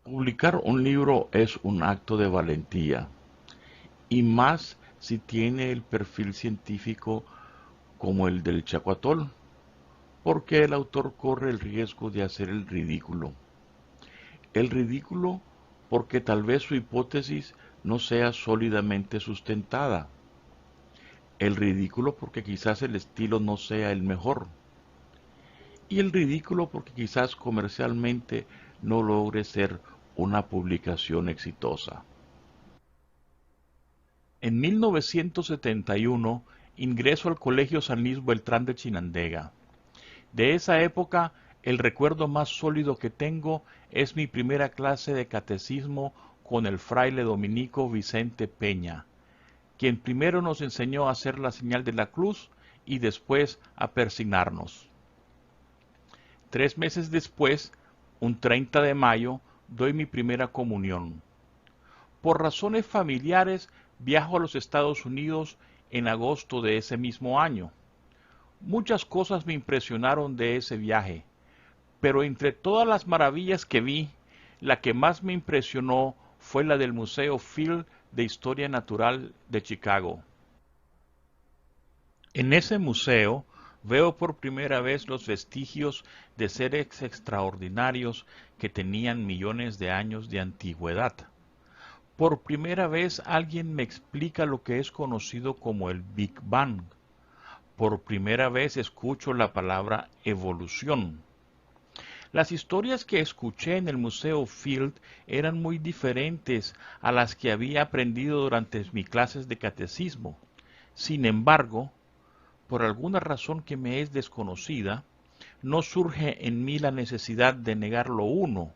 Publicar un libro es un acto de valentía, y más si tiene el perfil científico como el del Chacuatol, porque el autor corre el riesgo de hacer el ridículo. El ridículo porque tal vez su hipótesis no sea sólidamente sustentada. El ridículo porque quizás el estilo no sea el mejor. Y el ridículo porque quizás comercialmente no logre ser una publicación exitosa. En 1971 ingreso al Colegio San Luis Beltrán de Chinandega. De esa época, el recuerdo más sólido que tengo es mi primera clase de catecismo con el fraile dominico Vicente Peña, quien primero nos enseñó a hacer la señal de la cruz y después a persignarnos. 3 meses después, un 30 de mayo, doy mi primera comunión. Por razones familiares, viajo a los Estados Unidos en agosto de ese mismo año. Muchas cosas me impresionaron de ese viaje, pero entre todas las maravillas que vi, la que más me impresionó fue la del Museo Field de Historia Natural de Chicago. En ese museo veo por primera vez los vestigios de seres extraordinarios que tenían millones de años de antigüedad. Por primera vez alguien me explica lo que es conocido como el Big Bang. Por primera vez escucho la palabra evolución. Las historias que escuché en el Museo Field eran muy diferentes a las que había aprendido durante mis clases de catecismo. Sin embargo, por alguna razón que me es desconocida, no surge en mí la necesidad de negar lo uno,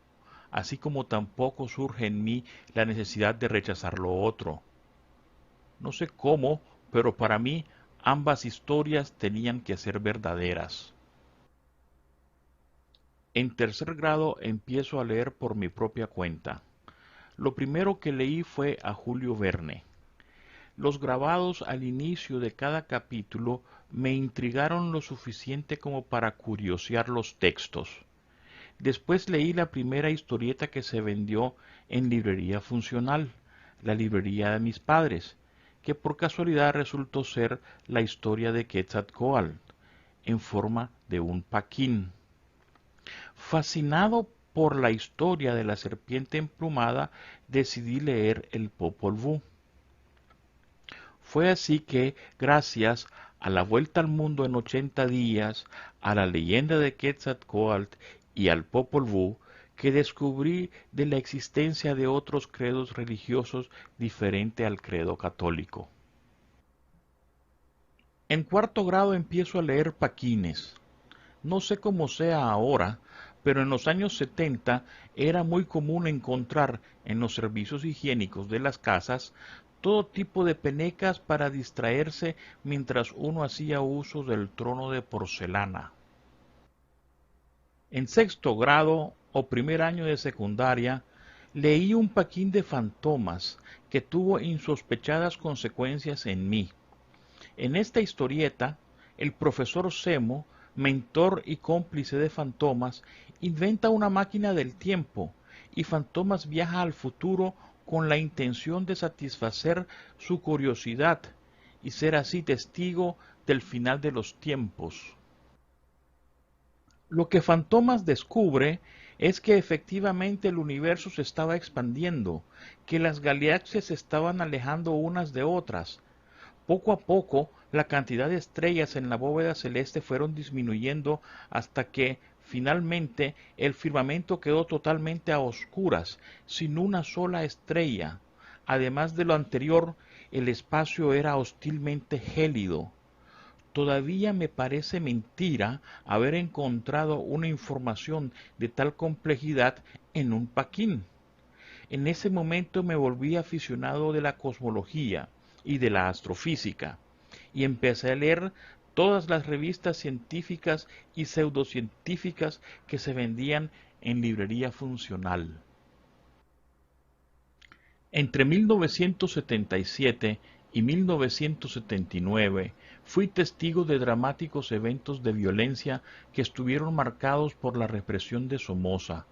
así como tampoco surge en mí la necesidad de rechazar lo otro. No sé cómo, pero para mí ambas historias tenían que ser verdaderas. En tercer grado empiezo a leer por mi propia cuenta. Lo primero que leí fue a Julio Verne. Los grabados al inicio de cada capítulo me intrigaron lo suficiente como para curiosear los textos. Después leí la primera historieta que se vendió en librería funcional, la librería de mis padres, que por casualidad resultó ser la historia de Quetzalcóatl, en forma de un paquín. Fascinado por la historia de la serpiente emplumada, decidí leer el Popol Vuh. Fue así que, gracias a la vuelta al mundo en 80 días, a la leyenda de Quetzalcóatl y al Popol Vuh, que descubrí de la existencia de otros credos religiosos diferente al credo católico. En cuarto grado empiezo a leer Paquines. No sé cómo sea ahora, pero en los años 70 era muy común encontrar en los servicios higiénicos de las casas todo tipo de penecas para distraerse mientras uno hacía uso del trono de porcelana. En sexto grado o primer año de secundaria, leí un paquín de fantomas que tuvo insospechadas consecuencias en mí. En esta historieta, el profesor Semo, mentor y cómplice de Fantomas, inventa una máquina del tiempo y Fantomas viaja al futuro con la intención de satisfacer su curiosidad y ser así testigo del final de los tiempos. Lo que Fantomas descubre es que efectivamente el universo se estaba expandiendo, que las galaxias se estaban alejando unas de otras. Poco a poco, la cantidad de estrellas en la bóveda celeste fueron disminuyendo hasta que, finalmente, el firmamento quedó totalmente a oscuras, sin una sola estrella. Además de lo anterior, el espacio era hostilmente gélido. Todavía me parece mentira haber encontrado una información de tal complejidad en un paquín. En ese momento me volví aficionado de la cosmología y de la astrofísica, y empecé a leer todas las revistas científicas y pseudocientíficas que se vendían en librería funcional. Entre 1977 y 1979 fui testigo de dramáticos eventos de violencia que estuvieron marcados por la represión de Somoza.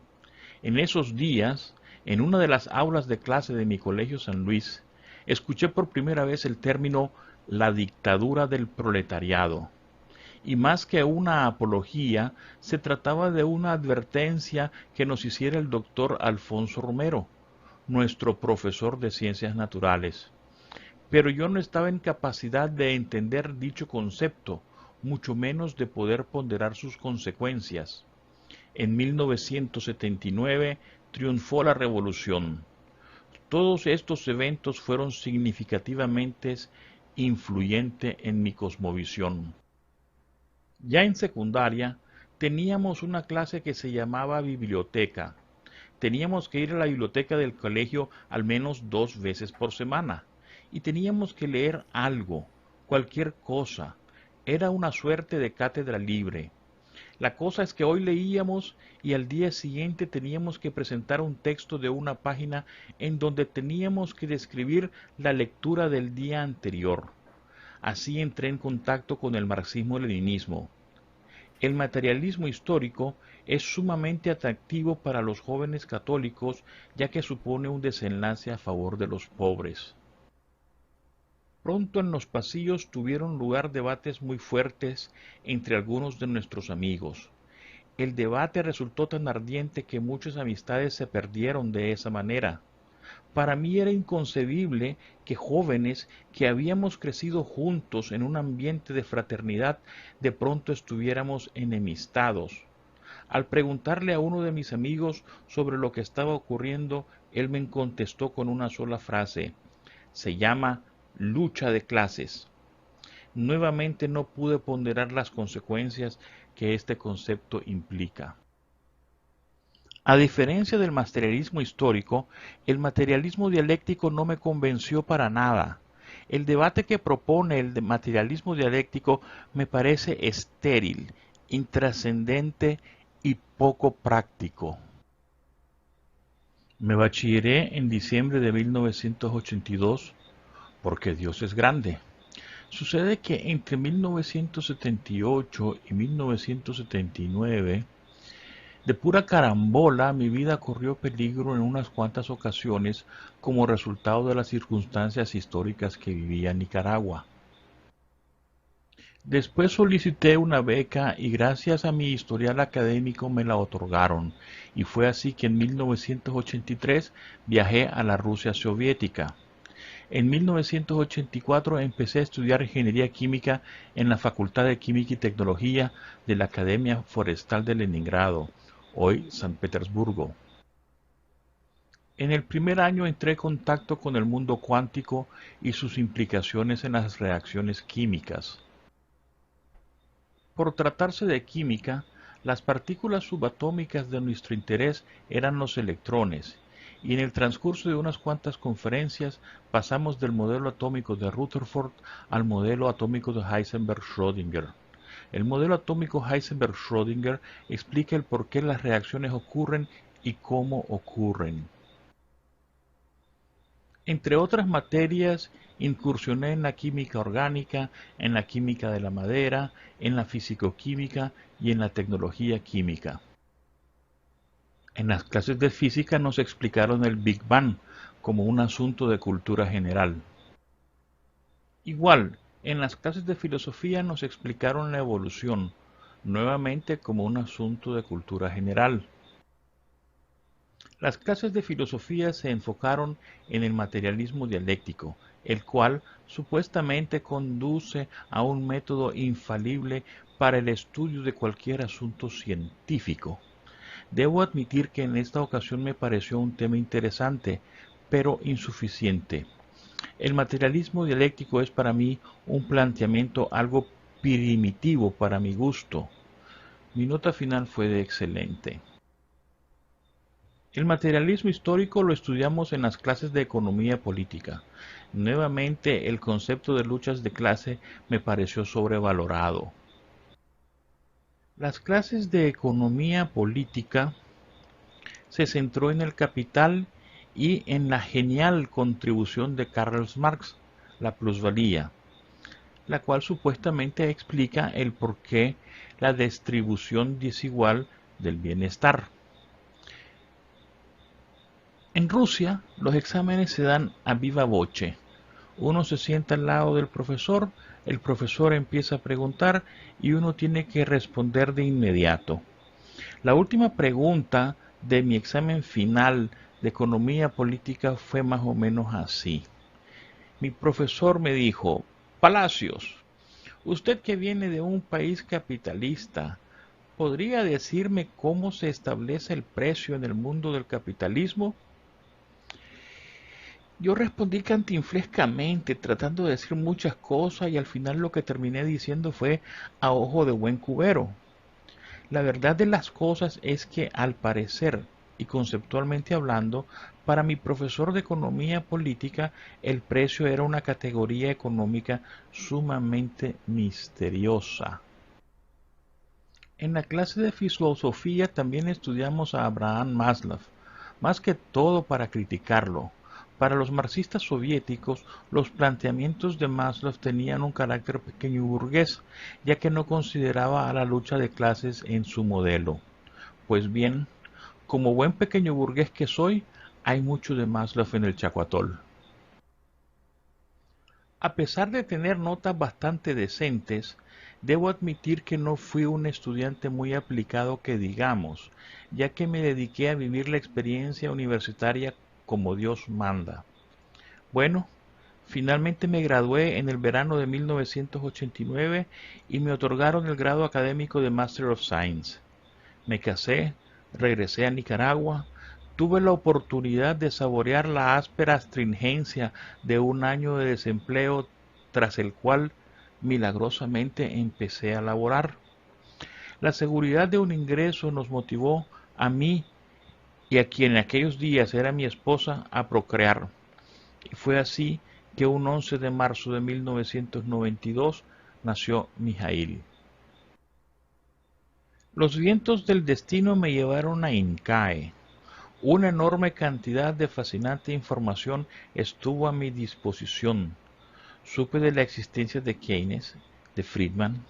En esos días, En una de las aulas de clase de mi colegio San Luis, escuché por primera vez el término la dictadura del proletariado. Y más que una apología, se trataba de una advertencia que nos hiciera el doctor Alfonso Romero, nuestro profesor de ciencias naturales. Pero yo no estaba en capacidad de entender dicho concepto, mucho menos de poder ponderar sus consecuencias. En 1979 triunfó la revolución. Todos estos eventos fueron significativamente influyentes en mi cosmovisión. Ya en secundaria teníamos una clase que se llamaba biblioteca. Teníamos que ir a la biblioteca del colegio al menos 2 veces por semana y teníamos que leer algo, cualquier cosa. Era una suerte de cátedra libre. La cosa es que hoy leíamos y al día siguiente teníamos que presentar un texto de una página en donde teníamos que describir la lectura del día anterior. Así entré en contacto con el marxismo-leninismo. El materialismo histórico es sumamente atractivo para los jóvenes católicos ya que supone un desenlace a favor de los pobres. Pronto en los pasillos tuvieron lugar debates muy fuertes entre algunos de nuestros amigos. El debate resultó tan ardiente que muchas amistades se perdieron de esa manera. Para mí era inconcebible que jóvenes que habíamos crecido juntos en un ambiente de fraternidad de pronto estuviéramos enemistados. Al preguntarle a uno de mis amigos sobre lo que estaba ocurriendo, él me contestó con una sola frase: se llama lucha de clases. Nuevamente no pude ponderar las consecuencias que este concepto implica. A diferencia del materialismo histórico, el materialismo dialéctico no me convenció para nada. El debate que propone el materialismo dialéctico me parece estéril, intrascendente y poco práctico. Me bachilleré en diciembre de 1982 porque Dios es grande. Sucede que entre 1978 y 1979, de pura carambola, mi vida corrió peligro en unas cuantas ocasiones como resultado de las circunstancias históricas que vivía en Nicaragua. Después solicité una beca y gracias a mi historial académico me la otorgaron, y fue así que en 1983 viajé a la Rusia soviética. En 1984 empecé a estudiar ingeniería química en la Facultad de Química y Tecnología de la Academia Forestal de Leningrado, hoy San Petersburgo. En el primer año entré en contacto con el mundo cuántico y sus implicaciones en las reacciones químicas. Por tratarse de química, las partículas subatómicas de nuestro interés eran los electrones, y en el transcurso de unas cuantas conferencias pasamos del modelo atómico de Rutherford al modelo atómico de Heisenberg-Schrödinger. El modelo atómico Heisenberg-Schrödinger explica el por qué las reacciones ocurren y cómo ocurren. Entre otras materias, incursioné en la química orgánica, en la química de la madera, en la fisicoquímica y en la tecnología química. En las clases de física nos explicaron el Big Bang como un asunto de cultura general. Igual, en las clases de filosofía nos explicaron la evolución, nuevamente como un asunto de cultura general. Las clases de filosofía se enfocaron en el materialismo dialéctico, el cual supuestamente conduce a un método infalible para el estudio de cualquier asunto científico. Debo admitir que en esta ocasión me pareció un tema interesante, pero insuficiente. El materialismo dialéctico es para mí un planteamiento algo primitivo para mi gusto. Mi nota final fue de excelente. El materialismo histórico lo estudiamos en las clases de economía política. Nuevamente, el concepto de luchas de clase me pareció sobrevalorado. Las clases de economía política se centró en el capital y en la genial contribución de Karl Marx, la plusvalía, la cual supuestamente explica el porqué la distribución desigual del bienestar. En Rusia, los exámenes se dan a viva voce. Uno se sienta al lado del profesor, el profesor empieza a preguntar y uno tiene que responder de inmediato. La última pregunta de mi examen final de economía política fue más o menos así. Mi profesor me dijo: Palacios, usted que viene de un país capitalista, ¿podría decirme cómo se establece el precio en el mundo del capitalismo? Yo respondí cantinflescamente, tratando de decir muchas cosas, y al final lo que terminé diciendo fue a ojo de buen cubero. La verdad de las cosas es que, al parecer, y conceptualmente hablando, para mi profesor de economía política, el precio era una categoría económica sumamente misteriosa. En la clase de filosofía también estudiamos a Abraham Maslow, más que todo para criticarlo. Para los marxistas soviéticos, los planteamientos de Maslow tenían un carácter pequeño burgués, ya que no consideraba a la lucha de clases en su modelo. Pues bien, como buen pequeño burgués que soy, hay mucho de Maslow en el chacuatol. A pesar de tener notas bastante decentes, debo admitir que no fui un estudiante muy aplicado que digamos, ya que me dediqué a vivir la experiencia universitaria como Dios manda. Bueno, finalmente me gradué en el verano de 1989 y me otorgaron el grado académico de Master of Science. Me casé, regresé a Nicaragua, tuve la oportunidad de saborear la áspera astringencia de un año de desempleo, tras el cual milagrosamente empecé a laborar. La seguridad de un ingreso nos motivó a mí y a quien en aquellos días era mi esposa a procrear. Y fue así que un 11 de marzo de 1992 nació Mijail. Los vientos del destino me llevaron a Incae. Una enorme cantidad de fascinante información estuvo a mi disposición. Supe de la existencia de Keynes, de Friedman.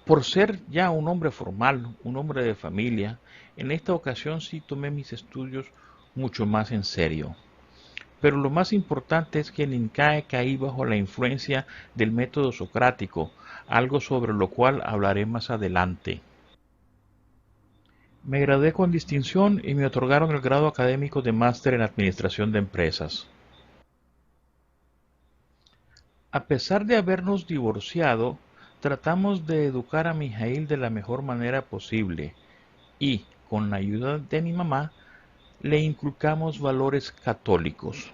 Por ser ya un hombre formal, un hombre de familia, en esta ocasión sí tomé mis estudios mucho más en serio. Pero lo más importante es que en Incae caí bajo la influencia del método socrático, algo sobre lo cual hablaré más adelante. Me gradué con distinción y me otorgaron el grado académico de Máster en Administración de Empresas. A pesar de habernos divorciado, tratamos de educar a Mijail de la mejor manera posible y, con la ayuda de mi mamá, le inculcamos valores católicos.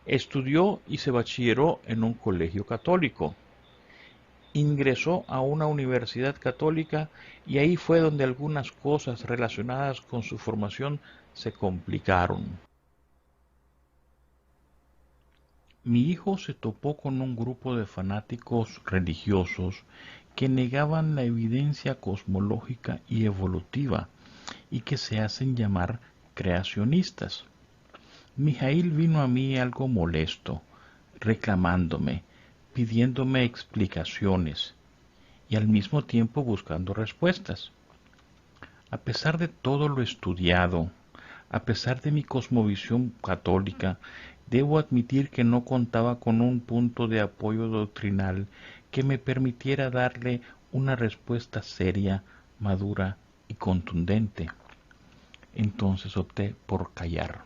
Estudió y se bachilleró en un colegio católico. Ingresó a una universidad católica y ahí fue donde algunas cosas relacionadas con su formación se complicaron. Mi hijo se topó con un grupo de fanáticos religiosos que negaban la evidencia cosmológica y evolutiva y que se hacen llamar creacionistas. Mijail vino a mí algo molesto, reclamándome, pidiéndome explicaciones y al mismo tiempo buscando respuestas. A pesar de todo lo estudiado, a pesar de mi cosmovisión católica, debo admitir que no contaba con un punto de apoyo doctrinal que me permitiera darle una respuesta seria, madura y contundente. Entonces opté por callar.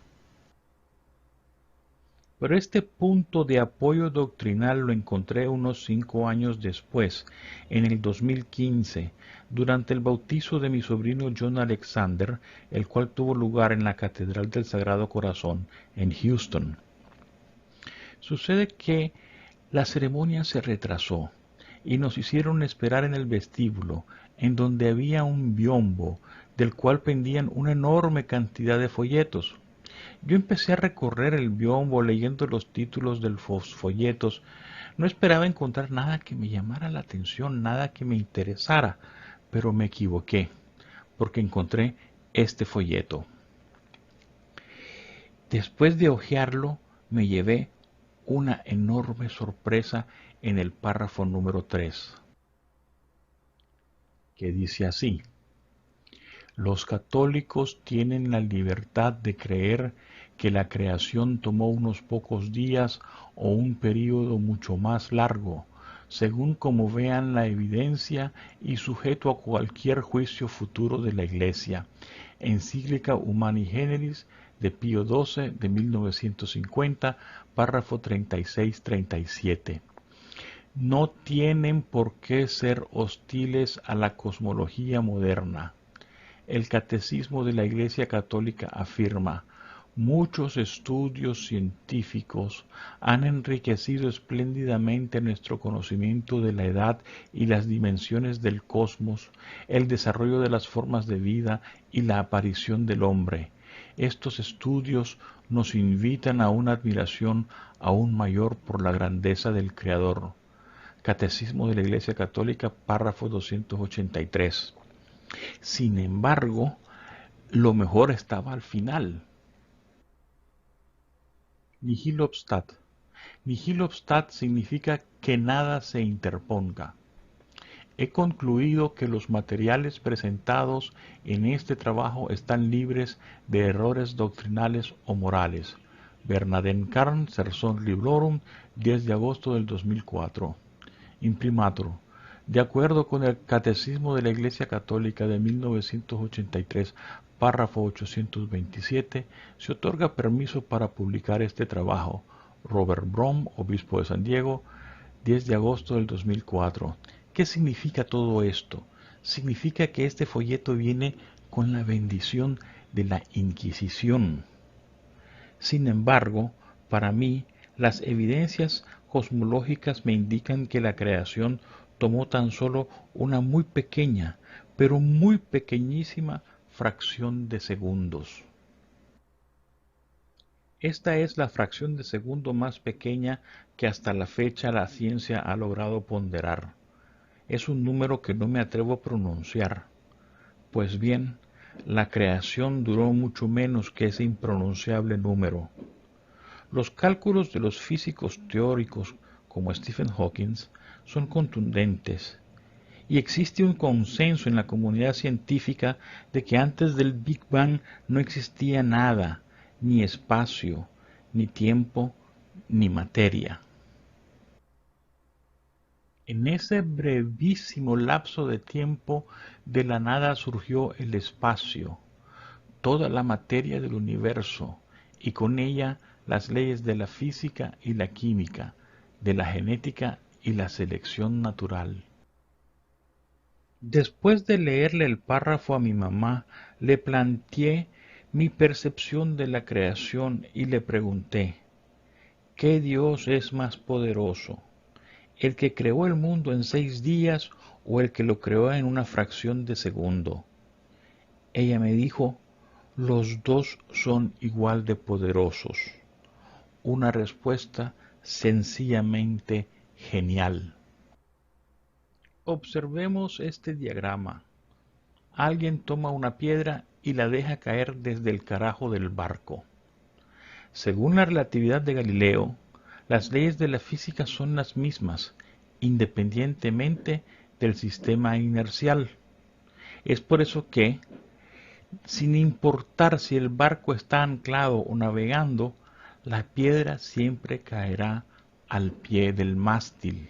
Pero este punto de apoyo doctrinal lo encontré unos 5 años después, en el 2015, durante el bautizo de mi sobrino John Alexander, el cual tuvo lugar en la Catedral del Sagrado Corazón, en Houston. Sucede que la ceremonia se retrasó y nos hicieron esperar en el vestíbulo, en donde había un biombo, del cual pendían una enorme cantidad de folletos. Yo empecé a recorrer el biombo leyendo los títulos de los folletos. No esperaba encontrar nada que me llamara la atención, nada que me interesara, pero me equivoqué, porque encontré este folleto. Después de hojearlo, me llevé una enorme sorpresa en el párrafo número 3, que dice así: Los católicos tienen la libertad de creer que la creación tomó unos pocos días o un período mucho más largo, según como vean la evidencia y sujeto a cualquier juicio futuro de la Iglesia. Encíclica Humani Generis de Pío XII de 1950, párrafo 36-37. No tienen por qué ser hostiles a la cosmología moderna. El Catecismo de la Iglesia Católica afirma: muchos estudios científicos han enriquecido espléndidamente nuestro conocimiento de la edad y las dimensiones del cosmos, el desarrollo de las formas de vida y la aparición del hombre. Estos estudios nos invitan a una admiración aún mayor por la grandeza del Creador. Catecismo de la Iglesia Católica, párrafo 283. Sin embargo, lo mejor estaba al final. Nihil obstat. Nihil obstat significa que nada se interponga. He concluido que los materiales presentados en este trabajo están libres de errores doctrinales o morales. Bernardin Carn, Serson Librorum, 10 de agosto del 2004. Imprimatur. De acuerdo con el Catecismo de la Iglesia Católica de 1983, párrafo 827, se otorga permiso para publicar este trabajo. Robert Brom, obispo de San Diego, 10 de agosto del 2004. ¿Qué significa todo esto? Significa que este folleto viene con la bendición de la Inquisición. Sin embargo, para mí, las evidencias cosmológicas me indican que la creación tomó tan solo una muy pequeña, pero muy pequeñísima fracción de segundos. Esta es la fracción de segundo más pequeña que hasta la fecha la ciencia ha logrado ponderar. Es un número que no me atrevo a pronunciar. Pues bien, la creación duró mucho menos que ese impronunciable número. Los cálculos de los físicos teóricos como Stephen Hawking son contundentes, y existe un consenso en la comunidad científica de que antes del Big Bang no existía nada, ni espacio, ni tiempo, ni materia. En ese brevísimo lapso de tiempo, de la nada surgió el espacio, toda la materia del universo, y con ella las leyes de la física y la química, de la genética y la selección natural. Después de leerle el párrafo a mi mamá, le planteé mi percepción de la creación y le pregunté: ¿qué Dios es más poderoso? ¿El que creó el mundo en 6 días o el que lo creó en una fracción de segundo? Ella me dijo: los dos son igual de poderosos. Una respuesta sencillamente genial. Observemos este diagrama. Alguien toma una piedra y la deja caer desde el carajo del barco. Según la relatividad de Galileo, las leyes de la física son las mismas, independientemente del sistema inercial. Es por eso que, sin importar si el barco está anclado o navegando, la piedra siempre caerá al pie del mástil.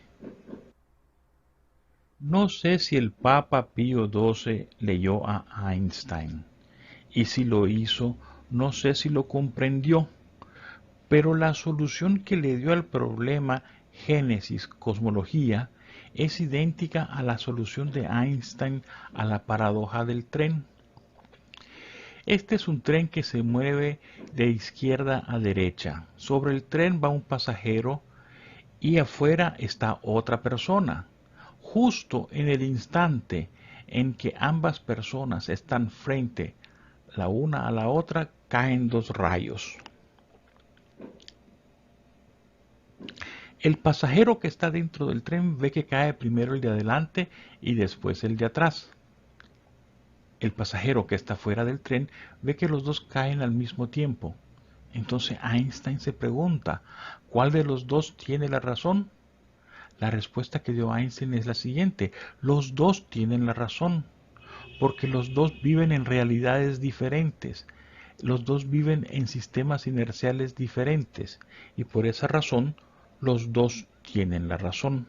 No sé si el Papa Pío XII leyó a Einstein, y si lo hizo, no sé si lo comprendió, pero la solución que le dio al problema Génesis-cosmología es idéntica a la solución de Einstein a la paradoja del tren. Este es un tren que se mueve de izquierda a derecha. Sobre el tren va un pasajero y afuera está otra persona. Justo en el instante en que ambas personas están frente la una a la otra, caen 2 rayos. El pasajero que está dentro del tren ve que cae primero el de adelante y después el de atrás. El pasajero que está fuera del tren ve que los dos caen al mismo tiempo. Entonces Einstein se pregunta: ¿cuál de los dos tiene la razón? La respuesta que dio Einstein es la siguiente: los dos tienen la razón. porque los dos viven en realidades diferentes, los dos viven en sistemas inerciales diferentes, y por esa razón los dos tienen la razón.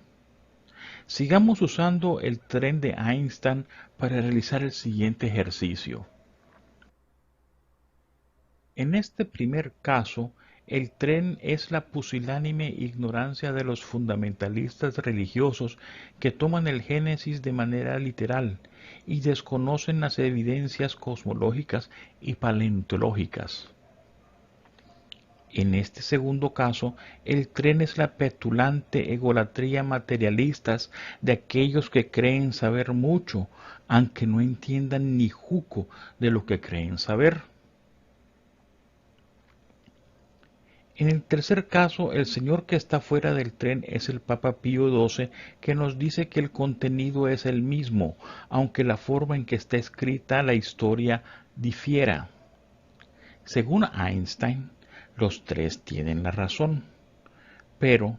Sigamos usando el tren de Einstein para realizar el siguiente ejercicio. En este primer caso, el tren es la pusilánime ignorancia de los fundamentalistas religiosos que toman el Génesis de manera literal y desconocen las evidencias cosmológicas y paleontológicas. En este segundo caso, el tren es la petulante egolatría materialistas de aquellos que creen saber mucho, aunque no entiendan ni juco de lo que creen saber. En el tercer caso, el señor que está fuera del tren es el Papa Pío XII, que nos dice que el contenido es el mismo, aunque la forma en que está escrita la historia difiera. Según Einstein, los tres tienen la razón. Pero,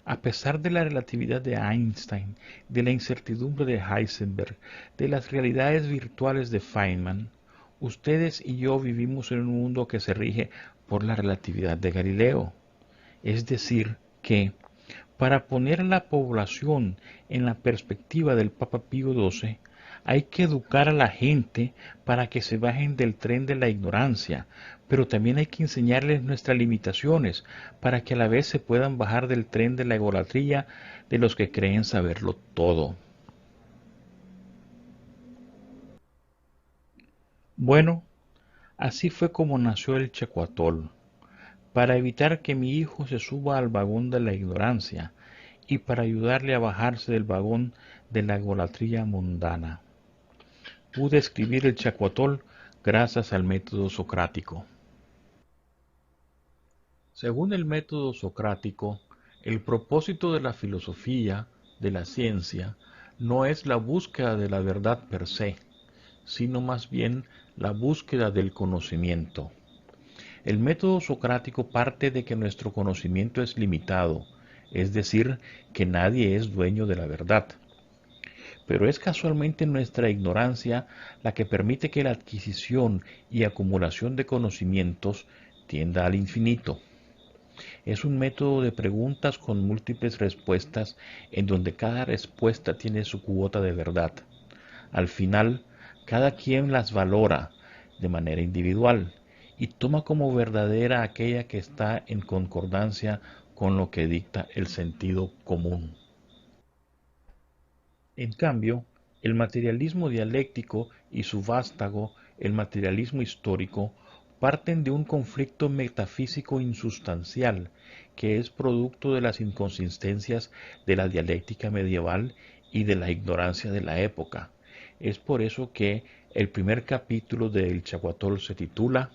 a pesar de la relatividad de Einstein, de la incertidumbre de Heisenberg, de las realidades virtuales de Feynman, ustedes y yo vivimos en un mundo que se rige por la relatividad de Galileo. Es decir, que, para poner a la población en la perspectiva del Papa Pío XII, hay que educar a la gente para que se bajen del tren de la ignorancia, pero también hay que enseñarles nuestras limitaciones para que a la vez se puedan bajar del tren de la egolatría de los que creen saberlo todo. Bueno, así fue como nació el Chacuatol, para evitar que mi hijo se suba al vagón de la ignorancia y para ayudarle a bajarse del vagón de la egolatría mundana. Pude escribir el Chacuatol gracias al método socrático. Según el método socrático, el propósito de la filosofía, de la ciencia, no es la búsqueda de la verdad per se, sino más bien la búsqueda del conocimiento. El método socrático parte de que nuestro conocimiento es limitado, es decir, que nadie es dueño de la verdad. Pero es casualmente nuestra ignorancia la que permite que la adquisición y acumulación de conocimientos tienda al infinito. Es un método de preguntas con múltiples respuestas en donde cada respuesta tiene su cuota de verdad. Al final, cada quien las valora de manera individual y toma como verdadera aquella que está en concordancia con lo que dicta el sentido común. En cambio, el materialismo dialéctico y su vástago, el materialismo histórico, parten de un conflicto metafísico insustancial que es producto de las inconsistencias de la dialéctica medieval y de la ignorancia de la época. Es por eso que el primer capítulo del Chacuatol se titula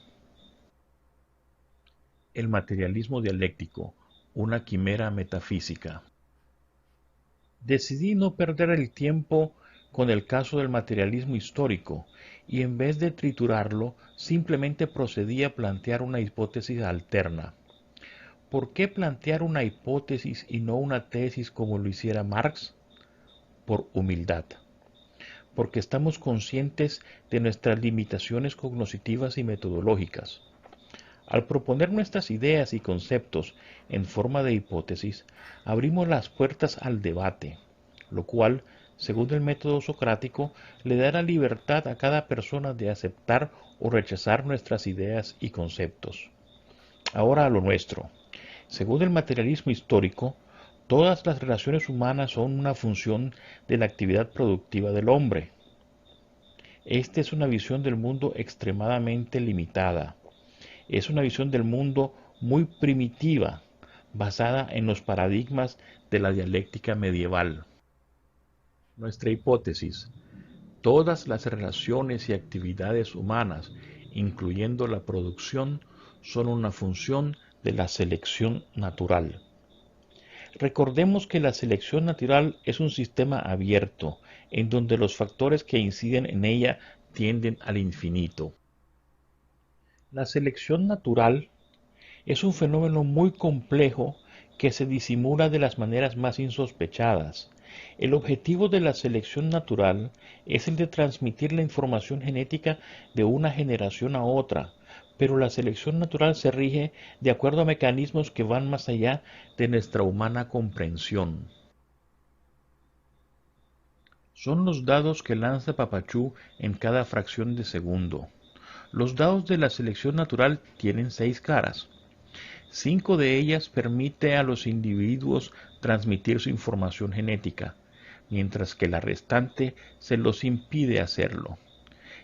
El materialismo dialéctico, una quimera metafísica. Decidí no perder el tiempo con el caso del materialismo histórico y en vez de triturarlo, simplemente procedí a plantear una hipótesis alterna. ¿Por qué plantear una hipótesis y no una tesis como lo hiciera Marx? Por humildad. Porque estamos conscientes de nuestras limitaciones cognitivas y metodológicas. Al proponer nuestras ideas y conceptos en forma de hipótesis, abrimos las puertas al debate, lo cual, según el método socrático, le da la libertad a cada persona de aceptar o rechazar nuestras ideas y conceptos. Ahora a lo nuestro. Según el materialismo histórico, todas las relaciones humanas son una función de la actividad productiva del hombre. Esta es una visión del mundo extremadamente limitada. Es una visión del mundo muy primitiva, basada en los paradigmas de la dialéctica medieval. Nuestra hipótesis: todas las relaciones y actividades humanas, incluyendo la producción, son una función de la selección natural. Recordemos que la selección natural es un sistema abierto, en donde los factores que inciden en ella tienden al infinito. La selección natural es un fenómeno muy complejo que se disimula de las maneras más insospechadas, El objetivo de la selección natural es el de transmitir la información genética de una generación a otra, pero la selección natural se rige de acuerdo a mecanismos que van más allá de nuestra humana comprensión. Son los dados que lanza Papachú en cada fracción de segundo. Los dados de la selección natural tienen 6 caras. 5 de ellas permite a los individuos transmitir su información genética, mientras que la restante se los impide hacerlo.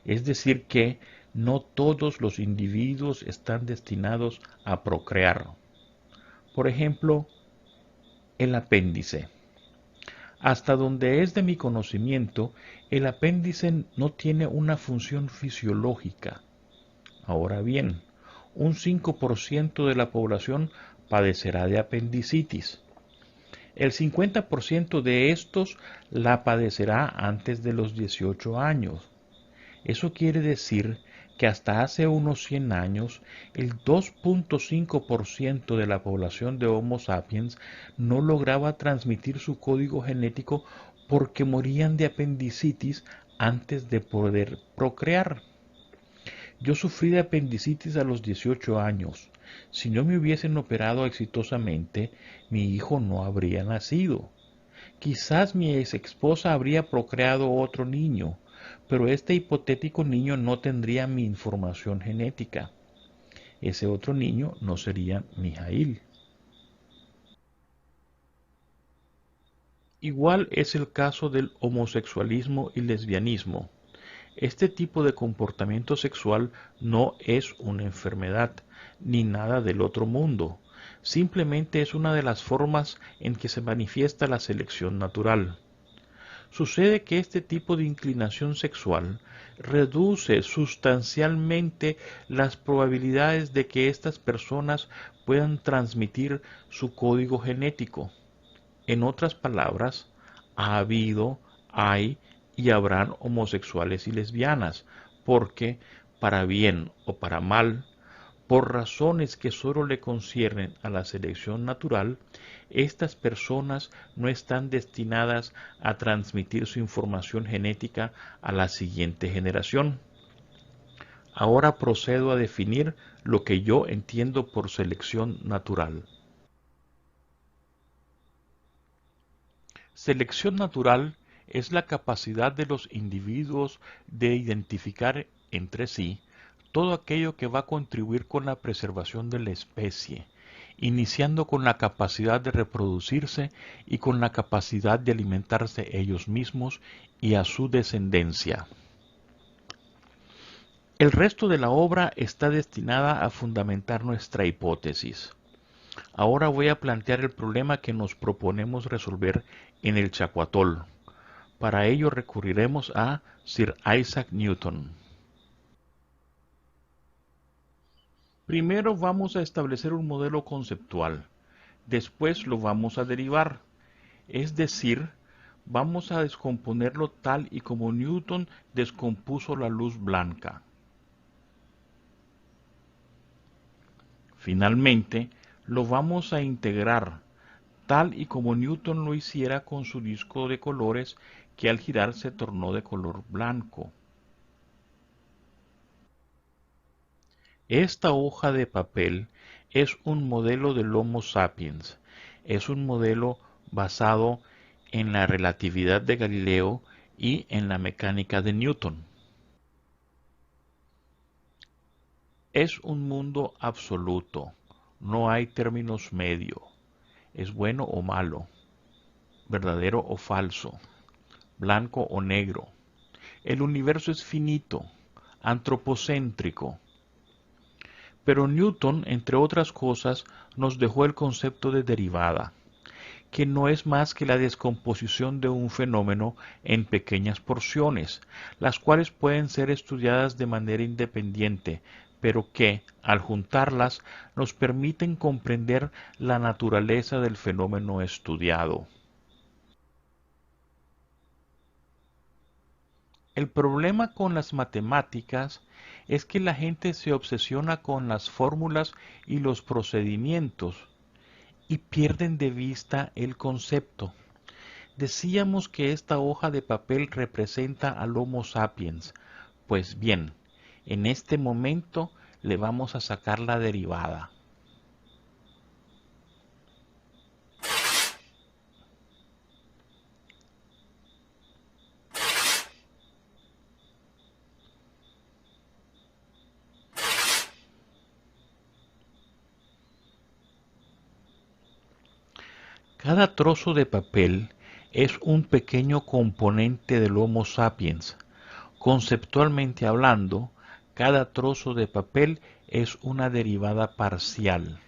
Es decir que no todos los individuos están destinados a procrear. Por ejemplo, el apéndice. Hasta donde es de mi conocimiento, el apéndice no tiene una función fisiológica. Ahora bien, un 5% de la población padecerá de apendicitis. El 50% de estos la padecerá antes de los 18 años. Eso quiere decir que hasta hace unos 100 años, el 2.5% de la población de Homo sapiens no lograba transmitir su código genético porque morían de apendicitis antes de poder procrear. Yo sufrí de apendicitis a los 18 años. Si no me hubiesen operado exitosamente, mi hijo no habría nacido. Quizás mi ex esposa habría procreado otro niño, pero este hipotético niño no tendría mi información genética. Ese otro niño no sería Mijail. Igual es el caso del homosexualismo y lesbianismo. Este tipo de comportamiento sexual no es una enfermedad, ni nada del otro mundo. Simplemente es una de las formas en que se manifiesta la selección natural. Sucede que este tipo de inclinación sexual reduce sustancialmente las probabilidades de que estas personas puedan transmitir su código genético. En otras palabras, ha habido, hay y habrán homosexuales y lesbianas, porque, para bien o para mal, por razones que sólo le conciernen a la selección natural, estas personas no están destinadas a transmitir su información genética a la siguiente generación. Ahora procedo a definir lo que yo entiendo por selección natural. Selección natural es la capacidad de los individuos de identificar entre sí todo aquello que va a contribuir con la preservación de la especie, iniciando con la capacidad de reproducirse y con la capacidad de alimentarse ellos mismos y a su descendencia. El resto de la obra está destinada a fundamentar nuestra hipótesis. Ahora voy a plantear el problema que nos proponemos resolver en el Chacuatol. Para ello recurriremos a Sir Isaac Newton. Primero vamos a establecer un modelo conceptual, después lo vamos a derivar, es decir, vamos a descomponerlo tal y como Newton descompuso la luz blanca. Finalmente, lo vamos a integrar, tal y como Newton lo hiciera con su disco de colores que al girar se tornó de color blanco. Esta hoja de papel es un modelo del Homo sapiens, es un modelo basado en la relatividad de Galileo y en la mecánica de Newton. Es un mundo absoluto, no hay términos medio, es bueno o malo, verdadero o falso, blanco o negro. El universo es finito, antropocéntrico. Pero Newton, entre otras cosas, nos dejó el concepto de derivada, que no es más que la descomposición de un fenómeno en pequeñas porciones, las cuales pueden ser estudiadas de manera independiente, pero que, al juntarlas, nos permiten comprender la naturaleza del fenómeno estudiado. El problema con las matemáticas es que la gente se obsesiona con las fórmulas y los procedimientos y pierden de vista el concepto. Decíamos que esta hoja de papel representa al Homo sapiens. Pues bien, en este momento le vamos a sacar la derivada. Cada trozo de papel es un pequeño componente del Homo sapiens. Conceptualmente hablando, cada trozo de papel es una derivada parcial.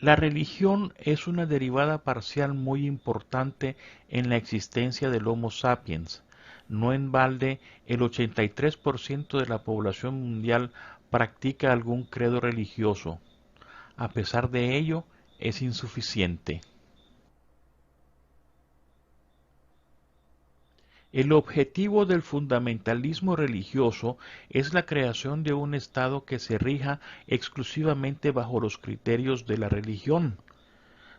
La religión es una derivada parcial muy importante en la existencia del Homo sapiens. No en balde, el 83% de la población mundial practica algún credo religioso. A pesar de ello, es insuficiente. El objetivo del fundamentalismo religioso es la creación de un Estado que se rija exclusivamente bajo los criterios de la religión.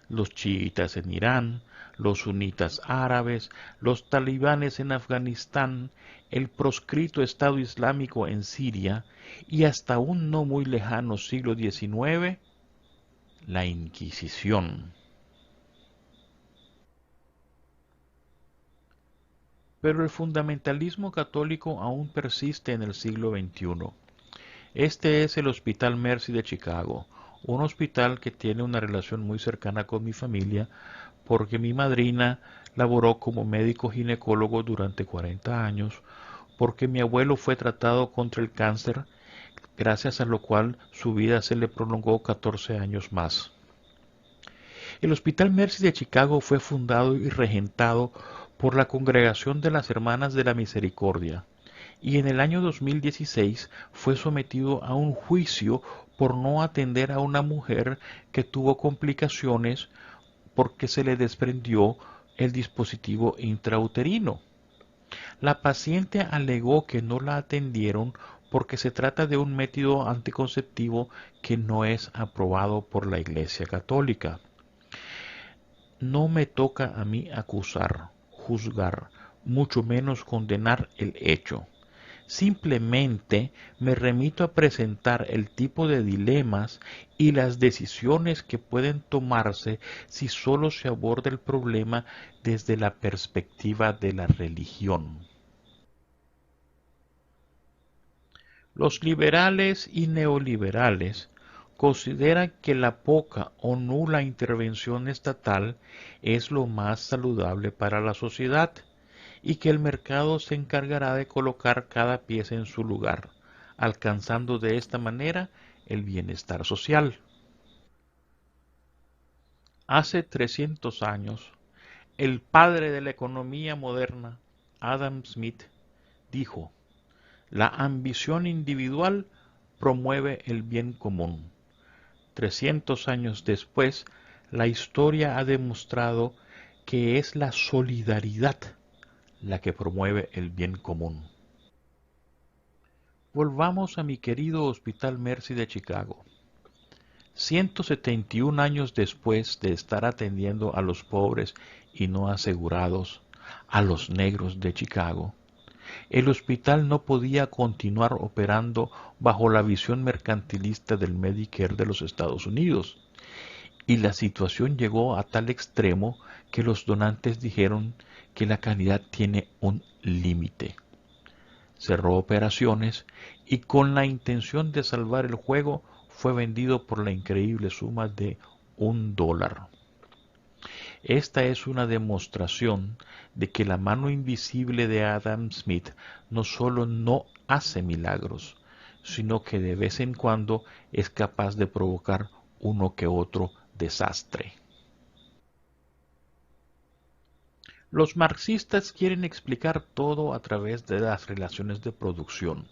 Los chiitas en Irán, los sunitas árabes, los talibanes en Afganistán, el proscrito Estado Islámico en Siria y hasta un no muy lejano siglo XIX, la Inquisición. Pero el fundamentalismo católico aún persiste en el siglo XXI. Este es el Hospital Mercy de Chicago, un hospital que tiene una relación muy cercana con mi familia porque mi madrina laboró como médico ginecólogo durante 40 años, porque mi abuelo fue tratado contra el cáncer, gracias a lo cual su vida se le prolongó 14 años más. El Hospital Mercy de Chicago fue fundado y regentado por la Congregación de las Hermanas de la Misericordia, y en el año 2016 fue sometido a un juicio por no atender a una mujer que tuvo complicaciones porque se le desprendió el dispositivo intrauterino. La paciente alegó que no la atendieron porque se trata de un método anticonceptivo que no es aprobado por la Iglesia Católica. No me toca a mí acusar, juzgar, mucho menos condenar el hecho. Simplemente me remito a presentar el tipo de dilemas y las decisiones que pueden tomarse si solo se aborda el problema desde la perspectiva de la religión. Los liberales y neoliberales consideran que la poca o nula intervención estatal es lo más saludable para la sociedad y que el mercado se encargará de colocar cada pieza en su lugar, alcanzando de esta manera el bienestar social. Hace 300 años, el padre de la economía moderna, Adam Smith, dijo: la ambición individual promueve el bien común. 300 años después, la historia ha demostrado que es la solidaridad la que promueve el bien común. Volvamos a mi querido Hospital Mercy de Chicago. 171 años después de estar atendiendo a los pobres y no asegurados, a los negros de Chicago, el hospital no podía continuar operando bajo la visión mercantilista del Medicare de los Estados Unidos, y la situación llegó a tal extremo que los donantes dijeron que la calidad tiene un límite. Cerró operaciones y con la intención de salvar el juego fue vendido por la increíble suma de $1. Esta es una demostración de que la mano invisible de Adam Smith no solo no hace milagros, sino que de vez en cuando es capaz de provocar uno que otro desastre. Los marxistas quieren explicar todo a través de las relaciones de producción,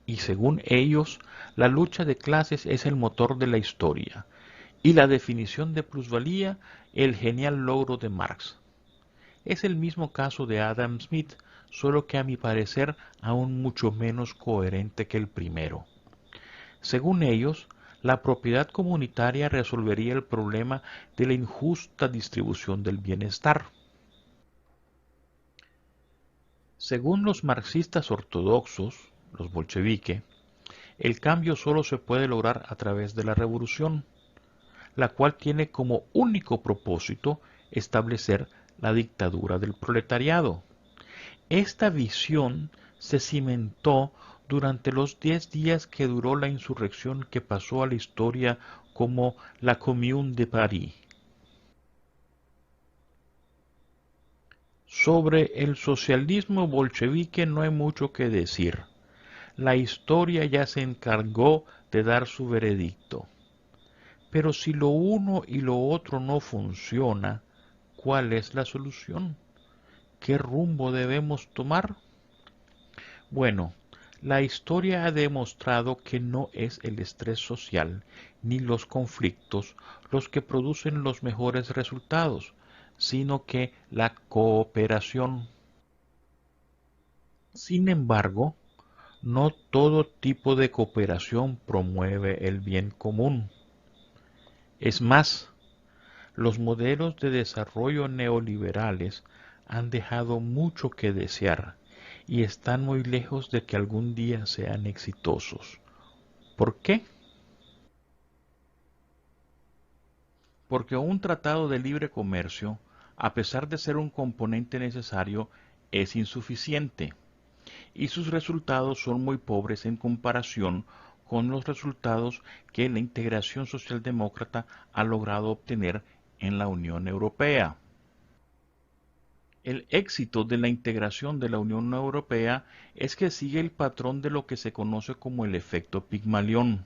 y según ellos, la lucha de clases es el motor de la historia, y la definición de plusvalía el genial logro de Marx. Es el mismo caso de Adam Smith, solo que a mi parecer aún mucho menos coherente que el primero. Según ellos, La propiedad comunitaria resolvería el problema de la injusta distribución del bienestar. Según los marxistas ortodoxos, los bolcheviques, el cambio solo se puede lograr a través de la revolución, la cual tiene como único propósito establecer la dictadura del proletariado. Esta visión se cimentó durante los 10 días que duró la insurrección que pasó a la historia como la Commune de París. Sobre el socialismo bolchevique no hay mucho que decir. La historia ya se encargó de dar su veredicto. Pero si lo uno y lo otro no funciona, ¿cuál es la solución? ¿Qué rumbo debemos tomar? Bueno, la historia ha demostrado que no es el estrés social ni los conflictos los que producen los mejores resultados, sino que la cooperación. Sin embargo, no todo tipo de cooperación promueve el bien común. Es más, los modelos de desarrollo neoliberales han dejado mucho que desear y están muy lejos de que algún día sean exitosos. ¿Por qué? Porque un tratado de libre comercio, a pesar de ser un componente necesario, es insuficiente y sus resultados son muy pobres en comparación con los resultados que la integración socialdemócrata ha logrado obtener en la Unión Europea. El éxito de la integración de la Unión Europea es que sigue el patrón de lo que se conoce como el efecto Pigmalión,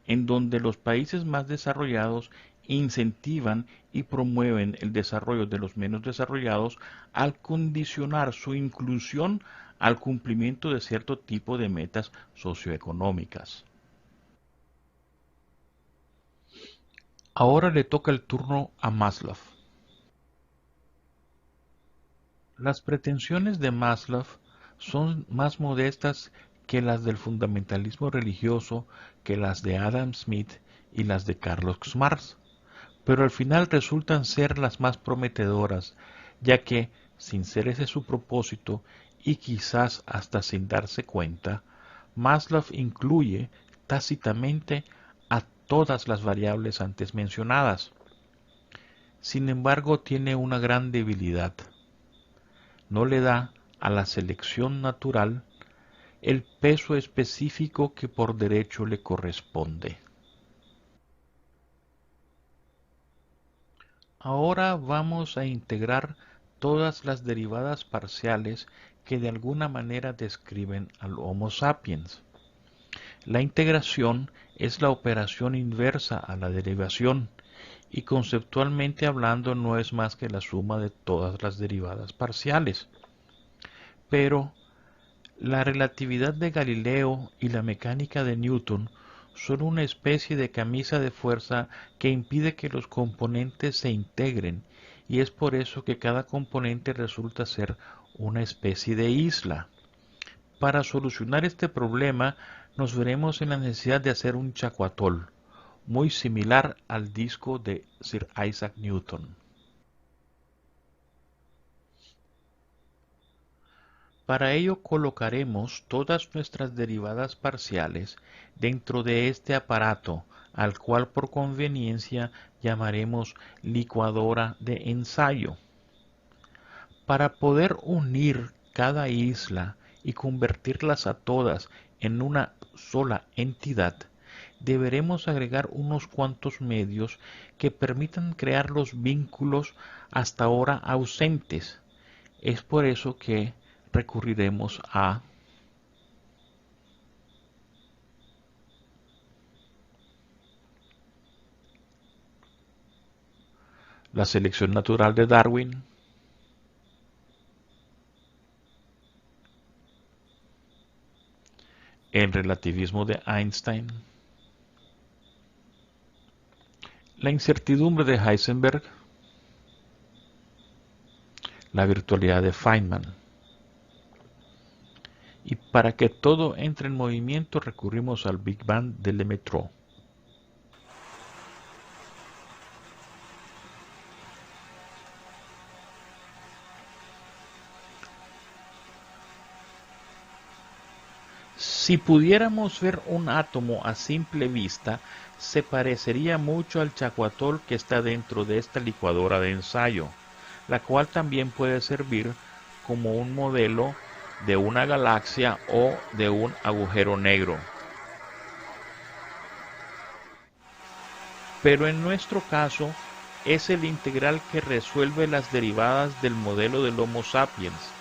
en donde los países más desarrollados incentivan y promueven el desarrollo de los menos desarrollados al condicionar su inclusión al cumplimiento de cierto tipo de metas socioeconómicas. Ahora le toca el turno a Maslow. Las pretensiones de Maslow son más modestas que las del fundamentalismo religioso, que las de Adam Smith y las de Carlos Marx, pero al final resultan ser las más prometedoras, ya que, sin ser ese su propósito, y quizás hasta sin darse cuenta, Maslow incluye tácitamente a todas las variables antes mencionadas. Sin embargo, tiene una gran debilidad. No le da a la selección natural el peso específico que por derecho le corresponde. Ahora vamos a integrar todas las derivadas parciales que de alguna manera describen al Homo sapiens. La integración es la operación inversa a la derivación y conceptualmente hablando no es más que la suma de todas las derivadas parciales. Pero la relatividad de Galileo y la mecánica de Newton son una especie de camisa de fuerza que impide que los componentes se integren y es por eso que cada componente resulta ser una especie de isla. Para solucionar este problema nos veremos en la necesidad de hacer un chacuatol, muy similar al disco de Sir Isaac Newton. Para ello colocaremos todas nuestras derivadas parciales dentro de este aparato, al cual por conveniencia llamaremos licuadora de ensayo. Para poder unir cada isla y convertirlas a todas en una sola entidad, deberemos agregar unos cuantos medios que permitan crear los vínculos hasta ahora ausentes. Es por eso que recurriremos a la selección natural de Darwin, el relativismo de Einstein, la incertidumbre de Heisenberg, la virtualidad de Feynman. Y para que todo entre en movimiento recurrimos al Big Bang de Lemaitre. Si pudiéramos ver un átomo a simple vista, se parecería mucho al chacuatol que está dentro de esta licuadora de ensayo, la cual también puede servir como un modelo de una galaxia o de un agujero negro. Pero en nuestro caso es el integral que resuelve las derivadas del modelo del Homo sapiens.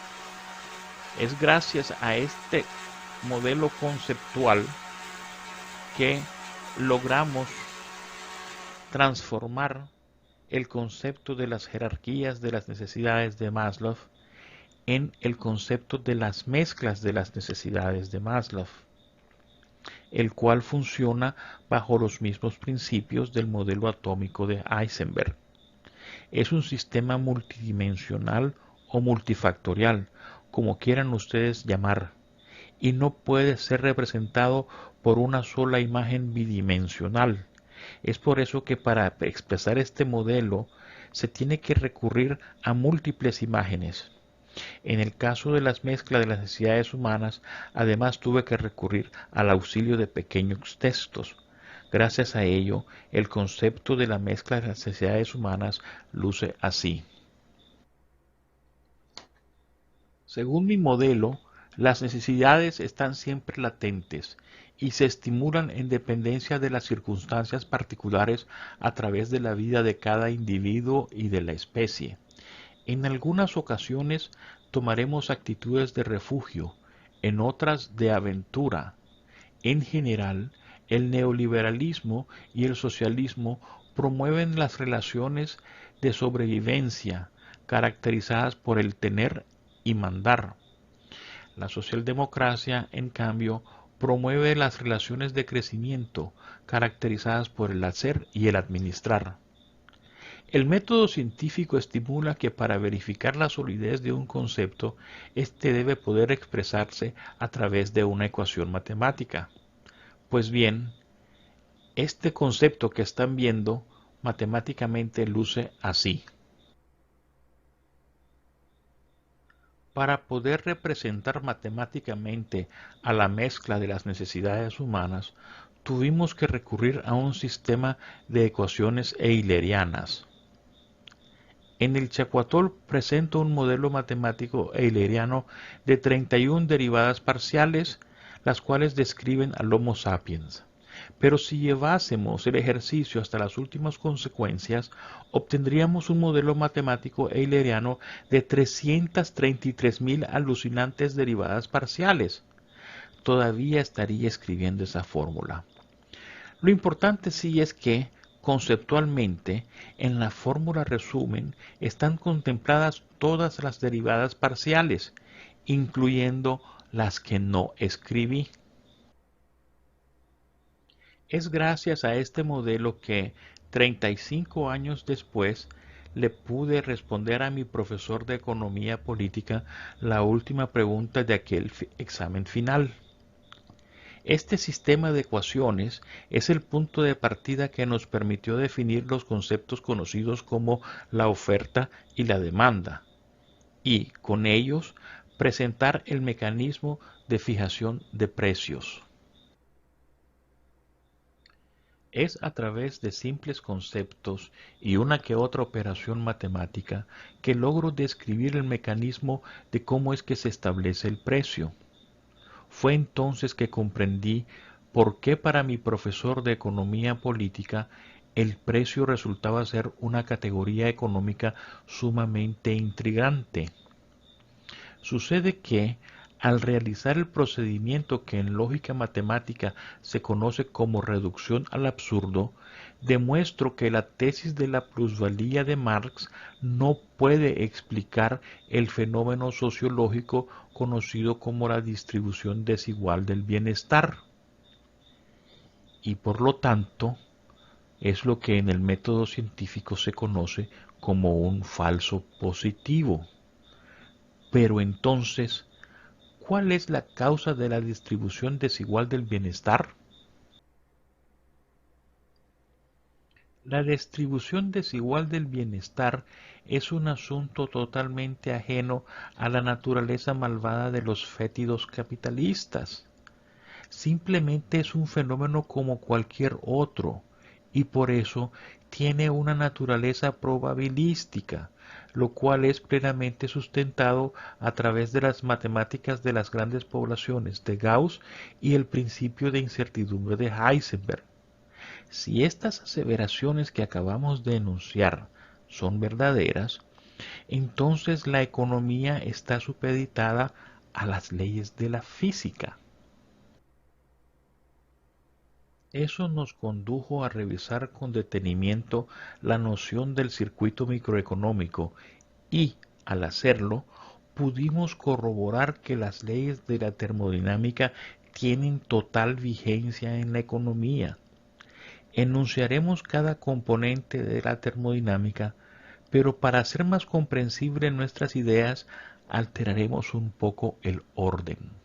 Es gracias a este modelo conceptual que logramos transformar el concepto de las jerarquías de las necesidades de Maslow en el concepto de las mezclas de las necesidades de Maslow, el cual funciona bajo los mismos principios del modelo atómico de Heisenberg. Es un sistema multidimensional o multifactorial, como quieran ustedes llamar, y no puede ser representado por una sola imagen bidimensional. Es por eso que para expresar este modelo se tiene que recurrir a múltiples imágenes. En el caso de las mezclas de las necesidades humanas, además tuve que recurrir al auxilio de pequeños textos. Gracias a ello, el concepto de la mezcla de las necesidades humanas luce así. Según mi modelo, las necesidades están siempre latentes y se estimulan en dependencia de las circunstancias particulares a través de la vida de cada individuo y de la especie. En algunas ocasiones tomaremos actitudes de refugio, en otras de aventura. En general, el neoliberalismo y el socialismo promueven las relaciones de sobrevivencia, caracterizadas por el tener y mandar. La socialdemocracia, en cambio, promueve las relaciones de crecimiento, caracterizadas por el hacer y el administrar. El método científico estimula que para verificar la solidez de un concepto, éste debe poder expresarse a través de una ecuación matemática. Pues bien, este concepto que están viendo matemáticamente luce así. Para poder representar matemáticamente a la mezcla de las necesidades humanas, tuvimos que recurrir a un sistema de ecuaciones eulerianas. En el chacuatol presento un modelo matemático euleriano de 31 derivadas parciales, las cuales describen al Homo sapiens. Pero si llevásemos el ejercicio hasta las últimas consecuencias, obtendríamos un modelo matemático euleriano de 333.000 alucinantes derivadas parciales. Todavía estaría escribiendo esa fórmula. Lo importante sí es que, conceptualmente, en la fórmula resumen están contempladas todas las derivadas parciales, incluyendo las que no escribí. Es gracias a este modelo que, 35 años después, le pude responder a mi profesor de economía política la última pregunta de aquel examen final. Este sistema de ecuaciones es el punto de partida que nos permitió definir los conceptos conocidos como la oferta y la demanda, y, con ellos, presentar el mecanismo de fijación de precios. Es a través de simples conceptos y una que otra operación matemática que logro describir el mecanismo de cómo es que se establece el precio. Fue entonces que comprendí por qué para mi profesor de economía política el precio resultaba ser una categoría económica sumamente intrigante. Sucede que, al realizar el procedimiento que en lógica matemática se conoce como reducción al absurdo, demuestro que la tesis de la plusvalía de Marx no puede explicar el fenómeno sociológico conocido como la distribución desigual del bienestar. Y por lo tanto, es lo que en el método científico se conoce como un falso positivo. Pero entonces, ¿cuál es la causa de la distribución desigual del bienestar? La distribución desigual del bienestar es un asunto totalmente ajeno a la naturaleza malvada de los fétidos capitalistas. simplemente es un fenómeno como cualquier otro y por eso tiene una naturaleza probabilística, lo cual es plenamente sustentado a través de las matemáticas de las grandes poblaciones de Gauss y el principio de incertidumbre de Heisenberg. Si estas aseveraciones que acabamos de enunciar son verdaderas, entonces la economía está supeditada a las leyes de la física. Eso nos condujo a revisar con detenimiento la noción del circuito microeconómico y, al hacerlo, pudimos corroborar que las leyes de la termodinámica tienen total vigencia en la economía. Enunciaremos cada componente de la termodinámica, pero para hacer más comprensible nuestras ideas, alteraremos un poco el orden.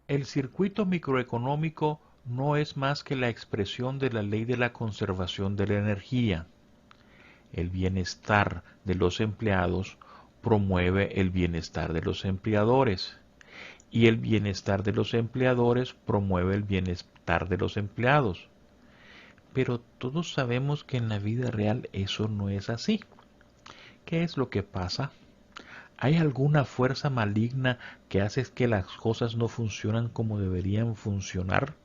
El circuito microeconómico no es más que la expresión de la ley de la conservación de la energía. El bienestar de los empleados promueve el bienestar de los empleadores y el bienestar de los empleadores promueve el bienestar de los empleados. Pero todos sabemos que en la vida real eso no es así. ¿Qué es lo que pasa? ¿Hay alguna fuerza maligna que hace que las cosas no funcionan como deberían funcionar?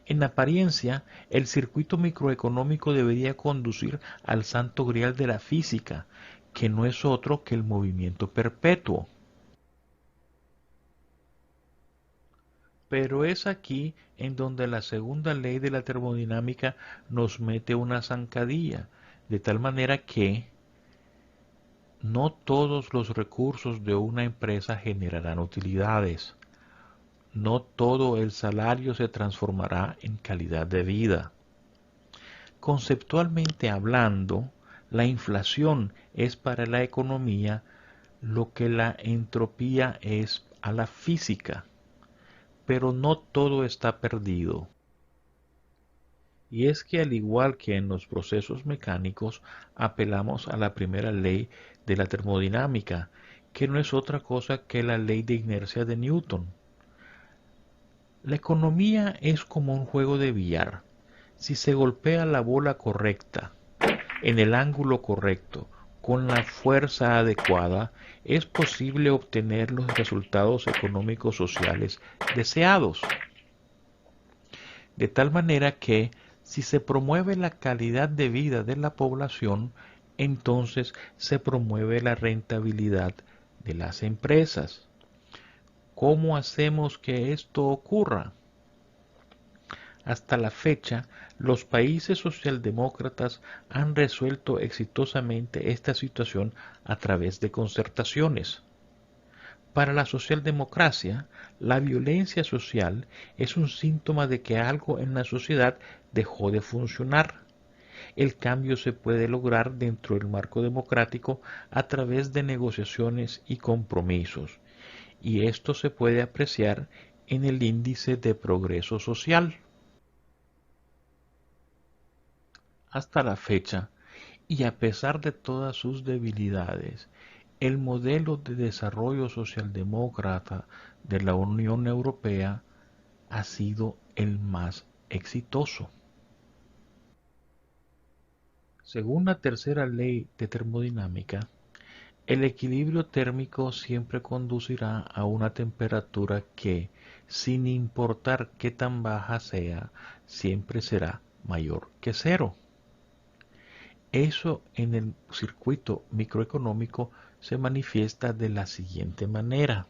En apariencia, el circuito microeconómico debería conducir al santo grial de la física, que no es otro que el movimiento perpetuo. Pero es aquí en donde la segunda ley de la termodinámica nos mete una zancadilla, de tal manera que no todos los recursos de una empresa generarán utilidades. No todo el salario se transformará en calidad de vida. Conceptualmente hablando, la inflación es para la economía lo que la entropía es a la física, pero no todo está perdido. Y es que al igual que en los procesos mecánicos, apelamos a la primera ley de la termodinámica, que no es otra cosa que la ley de inercia de Newton. La economía es como un juego de billar. Si se golpea la bola correcta, en el ángulo correcto, con la fuerza adecuada, es posible obtener los resultados económicos sociales deseados. De tal manera que, si se promueve la calidad de vida de la población, entonces se promueve la rentabilidad de las empresas. ¿Cómo hacemos que esto ocurra? Hasta la fecha, los países socialdemócratas han resuelto exitosamente esta situación a través de concertaciones. Para la socialdemocracia, la violencia social es un síntoma de que algo en la sociedad dejó de funcionar. El cambio se puede lograr dentro del marco democrático a través de negociaciones y compromisos, y esto se puede apreciar en el índice de progreso social. Hasta la fecha, y a pesar de todas sus debilidades, el modelo de desarrollo socialdemócrata de la Unión Europea ha sido el más exitoso. Según la tercera ley de termodinámica, el equilibrio térmico siempre conducirá a una temperatura que, sin importar qué tan baja sea, siempre será mayor que cero. Eso en el circuito microeconómico se manifiesta de la siguiente manera.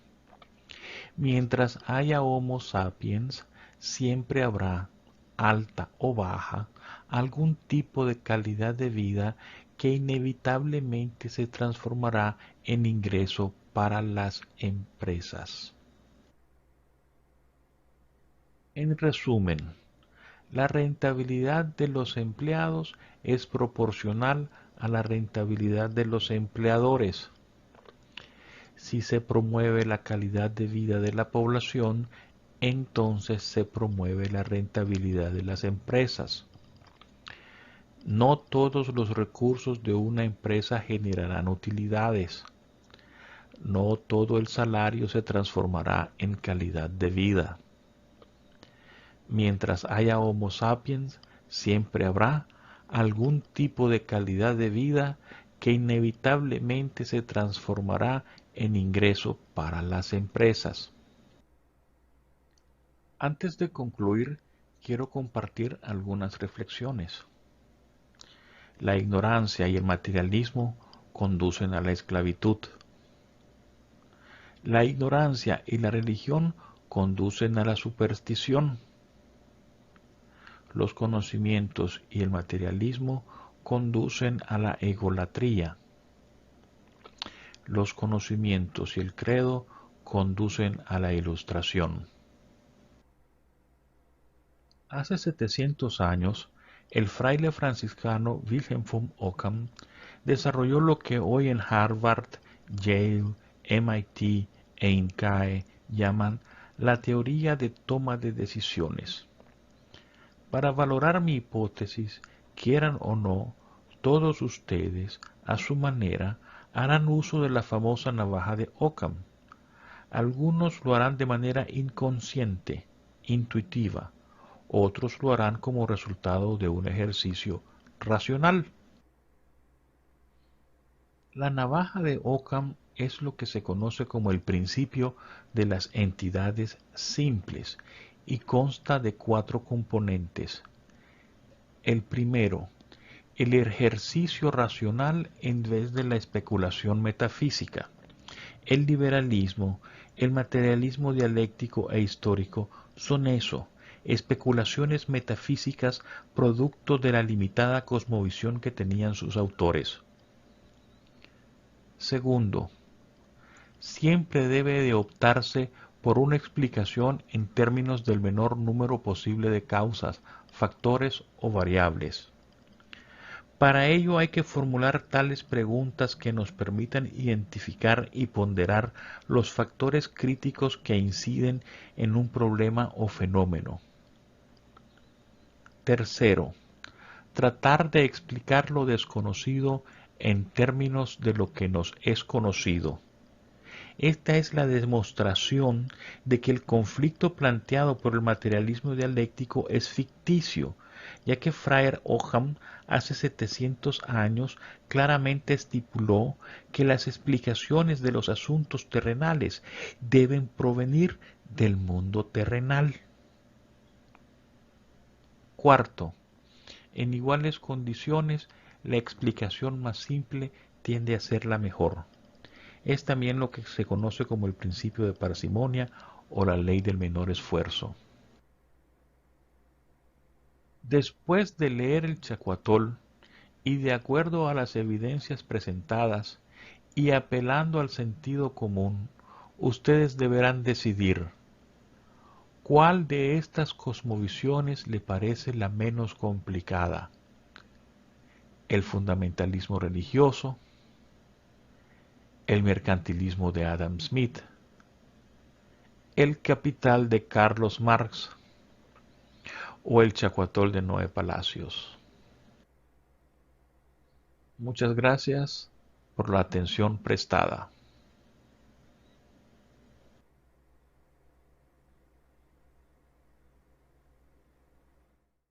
Mientras haya Homo sapiens, siempre habrá, alta o baja, algún tipo de calidad de vida que inevitablemente se transformará en ingreso para las empresas. En resumen, la rentabilidad de los empleados es proporcional a la rentabilidad de los empleadores. Si se promueve la calidad de vida de la población, entonces se promueve la rentabilidad de las empresas. No todos los recursos de una empresa generarán utilidades. no todo el salario se transformará en calidad de vida. Mientras haya Homo sapiens, siempre habrá algún tipo de calidad de vida que inevitablemente se transformará en ingreso para las empresas. Antes de concluir, quiero compartir algunas reflexiones. La ignorancia y el materialismo conducen a la esclavitud. La ignorancia y la religión conducen a la superstición. Los conocimientos y el materialismo conducen a la egolatría. Los conocimientos y el credo conducen a la ilustración. Hace 700 años, el fraile franciscano Wilhelm von Ockham desarrolló lo que hoy en Harvard, Yale, MIT e INCAE llaman la teoría de toma de decisiones. Para valorar mi hipótesis, quieran o no, todos ustedes, a su manera, harán uso de la famosa navaja de Ockham. Algunos lo harán de manera inconsciente, intuitiva, otros lo harán como resultado de un ejercicio racional. La navaja de Ockham es lo que se conoce como el principio de las entidades simples y consta de 4 componentes. El primero, el ejercicio racional en vez de la especulación metafísica. El liberalismo, el materialismo dialéctico e histórico son eso, especulaciones metafísicas producto de la limitada cosmovisión que tenían sus autores. Segundo, siempre debe de optarse por una explicación en términos del menor número posible de causas, factores o variables. Para ello hay que formular tales preguntas que nos permitan identificar y ponderar los factores críticos que inciden en un problema o fenómeno. Tercero, tratar de explicar lo desconocido en términos de lo que nos es conocido. Esta es la demostración de que el conflicto planteado por el materialismo dialéctico es ficticio, ya que Freiherr Occam hace 700 años claramente estipuló que las explicaciones de los asuntos terrenales deben provenir del mundo terrenal. Cuarto, en iguales condiciones, la explicación más simple tiende a ser la mejor. Es también lo que se conoce como el principio de parsimonia o la ley del menor esfuerzo. Después de leer el Chacuatol y de acuerdo a las evidencias presentadas y apelando al sentido común, ustedes deberán decidir cuál de estas cosmovisiones le parece la menos complicada: el fundamentalismo religioso, el mercantilismo de Adam Smith, el Capital de Carlos Marx o el Chacuatol de Noé Palacios. Muchas gracias por la atención prestada.